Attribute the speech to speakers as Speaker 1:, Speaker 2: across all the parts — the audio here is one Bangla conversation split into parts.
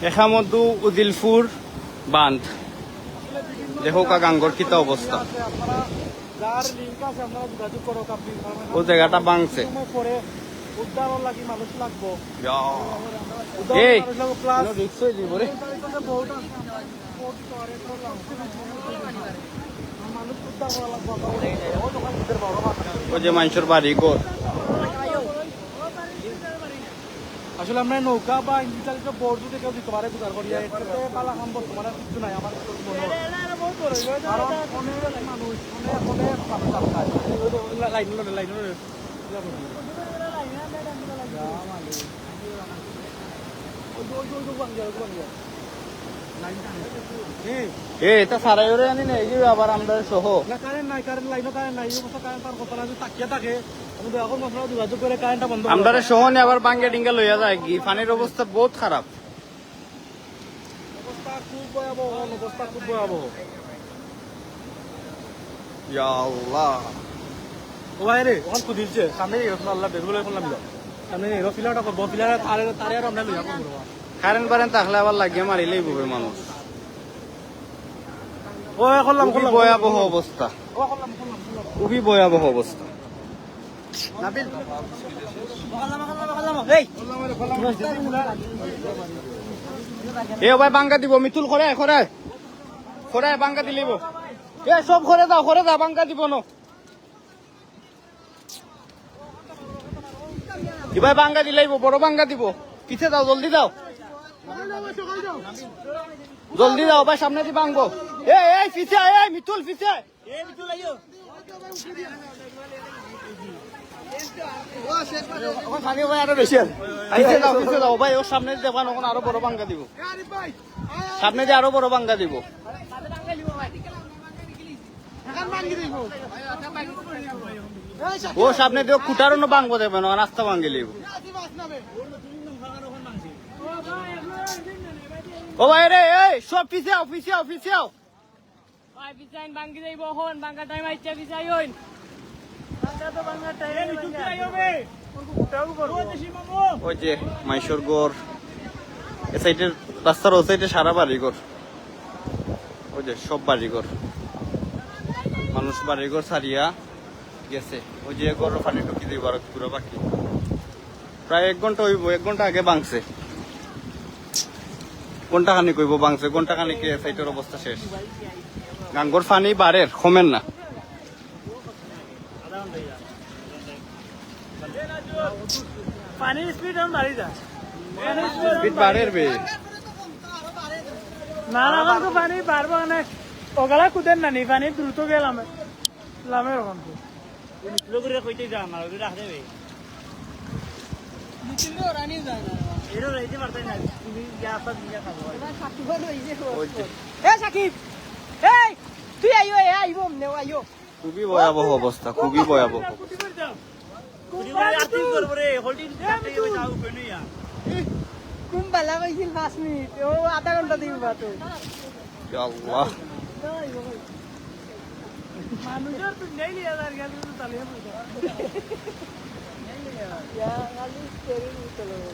Speaker 1: এখামদু উদিলপুর বাঁধ দেখো গাঙ্গর কিতা অবস্থা। ও জায়গাটা ভাঙছে। এই ও যে মানুষের বাড়ি ঘর
Speaker 2: আসলে আমরা নৌকা বা ইঞ্জিন বোর্ড যদি কেউ দিতে পারে গুজার করিয়া এটাতে পালা খাম বর্তমানে কিছু নাই আমার
Speaker 1: এটা সারাই ওরে আনি না এই যে আবার আমরা সহ
Speaker 2: না কারেন্ট নাই কারেন্ট লাইনও কারেন্ট নাই এই অবস্থা কারেন্ট তার কথা না তাকিয়ে থাকে আমি তো এখন মশলা যোগাযোগ করে কারেন্টটা বন্ধ
Speaker 1: আমরা সহ নিয়ে আবার বাঙ্গে ডিঙ্গা লইয়া যায় কি পানির অবস্থা বহুত খারাপ।
Speaker 2: অবস্থা খুব ভয়াবহ অবস্থা খুব ভয়াবহ।
Speaker 1: ইয়া আল্লাহ
Speaker 2: ও ভাই রে ওখান খুদিলছে সামনে আল্লাহ বেগুলো করলাম সামনে এরো ফিলারটা করবো ফিলারে তারে আর আমরা লইয়া করবো
Speaker 1: কারেন্ট বারেন্ট থাকলে আবার লাগিয়ে মারিলেই বুবে মানুষ।
Speaker 2: ও করলাম
Speaker 1: খুবই ভয়াবহ অবস্থা,
Speaker 2: ও করলাম
Speaker 1: খুবই ভয়াবহ অবস্থা।
Speaker 2: নাবিল
Speaker 1: এ ভাই বাঙ্গা দিব মিতুল করে করে করে বাঙ্গা দিলিব এ সব করে দাও বাঙ্গা দিব ন এবার বাঙ্গা দিলাইব বড় বাঙ্গা দিব পিছে দাও জলদি দাও জলদি দাও ভাই সামনে দিয়ে বাঙ্গো এই পিছে এই মিতুল পিছে পিছে দাও ভাই ওর সামনে দিয়ে দেবান ওখানে আরো বড় বাঙ্গা দিব সামনে দিয়ে আরো বড় বাঙ্গা দিব ও সামনে দিয়ে কুটারও বাঙ্গো দেবে না রাস্তা ভাঙ্গে লিব। ও ভাই রে এই সব পিছে আও
Speaker 3: ভাই পিছাইন বাঙ্গি যাইব হন বাঙ্গা টাইম আইছে পিছাইন বাঙ্গা তো বাঙ্গা টাইম মিটুকি আইবে ওটাও করব
Speaker 1: ওই যে মাইশোর গড় এ সাইডের রাস্তার ও সাইডে সারা বাড়িঘর ওই যে সব বাড়িঘর মানুষ বাড়িঘর ছাড়িয়া গেছে। ওই যে গড় পানি ঢুকি দিব আর পুরো বাকি প্রায় 1 ঘন্টা হইব 1 ঘন্টা আগে ভাঙছে ঘন্টা খানি কইব ভাঙছে ঘন্টা খানি কে সাইডের অবস্থা শেষ। গাঙ্গর পানি বাড়ের কমেন না
Speaker 2: পানির স্পিড এখন বাড়ি যায়
Speaker 1: স্পিড বাড়ের বে
Speaker 2: না না তো পানি বাড়বো মানে ওগুলা কুদেন না নি পানি দ্রুত গেলাম লামের ওখান
Speaker 3: লোকের কইতে যা আমার ওটা রাখ দেবে নিচে রানি যায় না এরো রাইতে পারতে না তুমি যা পাস নিয়া খাবো সাকিব লইছে এ সাকিব এই তুই আইও আইবো মনে আইও
Speaker 1: খুবই ভয়াবহ অবস্থা খুবই ভয়াবহ।
Speaker 3: কোন বালা কইছিল 5 মিনিট ও আধা ঘন্টা দিব তো
Speaker 1: আল্লাহ
Speaker 3: মানুষের তো নেই লিয়া আর গেল তো তালে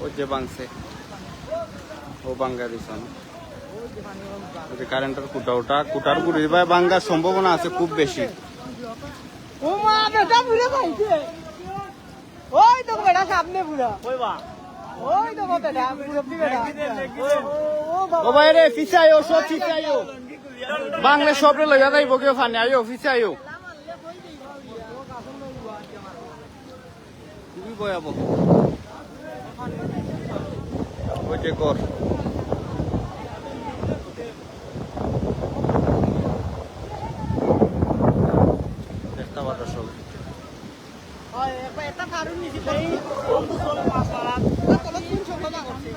Speaker 1: ওই যে ভাঙছে ও ভাঙ্গা দিছন কারেন্টের কুটার গুড়ি ভাই ভাঙ্গার সম্ভাবনা আছে খুব বেশি।
Speaker 3: ও মা বেটা পুরো ভাইছে ওই তো বেটা সামনে পুরো ওই তো বেটা পুরো বেটা
Speaker 1: ও ভাই রে পিছে আইও সব পিছে আইও বাংলা সবরে লইয়া যাইব কেউ ফানি আইও পিছে আইও খুবই ভয়াবহ। ওই যে কর চেষ্টা বাটা সব
Speaker 3: হয় এটা কারণ নিছি ভাই বন্ধু চলে মাছ মারা তলত কোন সংখ্যা করছে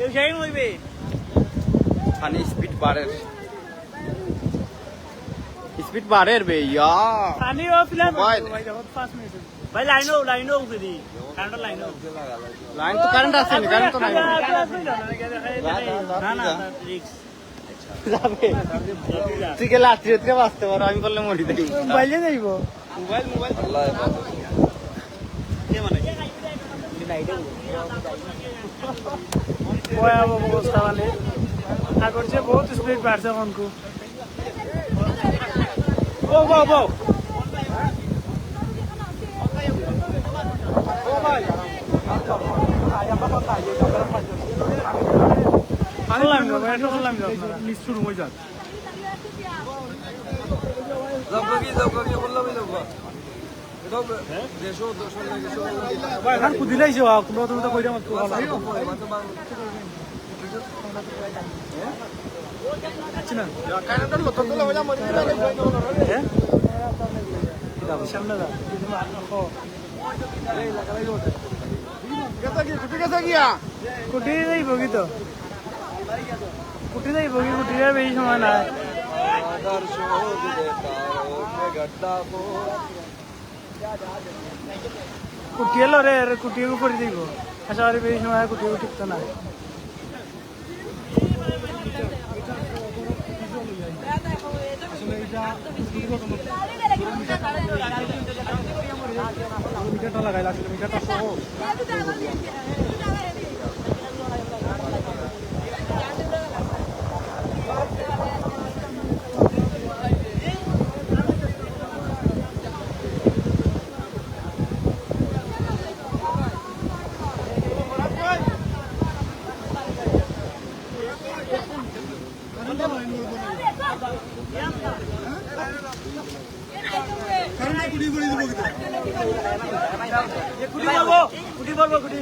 Speaker 3: এই যাই হইবে
Speaker 1: পানি স্পিড বাড়ের বে ইয়া
Speaker 2: পানি ও ফিলার
Speaker 1: ভাই
Speaker 2: 5 মিনিট
Speaker 3: ভাই লাইনও উঠে কারেন্ট
Speaker 1: লাইন তো কারেন্ট আছে না কারেন্ট তো নাই
Speaker 3: না না রিক্স
Speaker 1: যাবে তুই গেলে রাত্রি বাঁচতে পারো আমি বললে মরি দেই
Speaker 2: বাইলে যাইব
Speaker 1: মোবাইল
Speaker 2: ভয়াবহ অবস্থা মানে আগর চেয়ে বহুত স্পিড বাড়ছে মনকু ও বাও বাও বললাম না ভাই, এটা বললাম না আপনারা নিশ্চুর হয়ে যান ভাই এখন কুদিলাই যাওয়া কোনো তুমি তো কইরা মত আচ্ছা না হ্যাঁ সামনে যা কুটি যাইব কি তো কুটি যাইব কি কুটির বেশি সময় নাই কুটি এলো রে কুটি উপরে দিব আশা করি বেশি সময় কুটি ঠিকতো না মিটারটা লাগাই লাগছিল মিটারটা সহ কুটি বলবো কুটি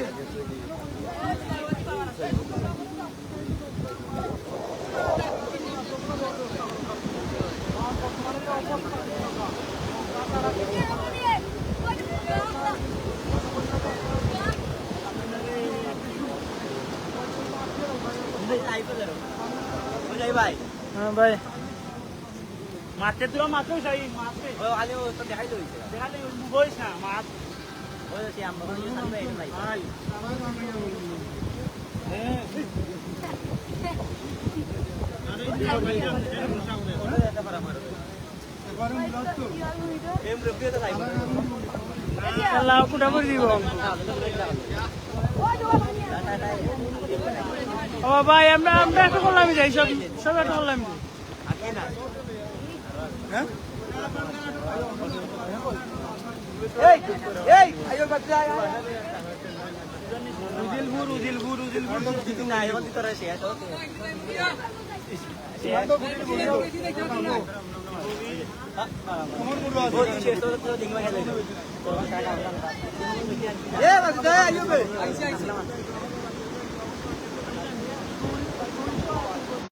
Speaker 3: ভাই
Speaker 2: হ্যাঁ ভাই
Speaker 3: মারতে তোরা মাত্র চাই মারতে ও আলে ও তো দেখাই লইছে দেখালে বইস না মাছ ওই সে আমরা বলি সামনে এই নাই ভাই হ্যাঁ
Speaker 2: আল্লাহ কুটা করে দিব ও ভাই আমরা আমরা একটা করলাম যাই সব সব একটা করলাম হ্যাঁ
Speaker 3: এই এই আইও বাচ্চা আয় উজিলপুর না এখন ভিতরে শেষ হচ্ছে এ বাচ্চা আইও বে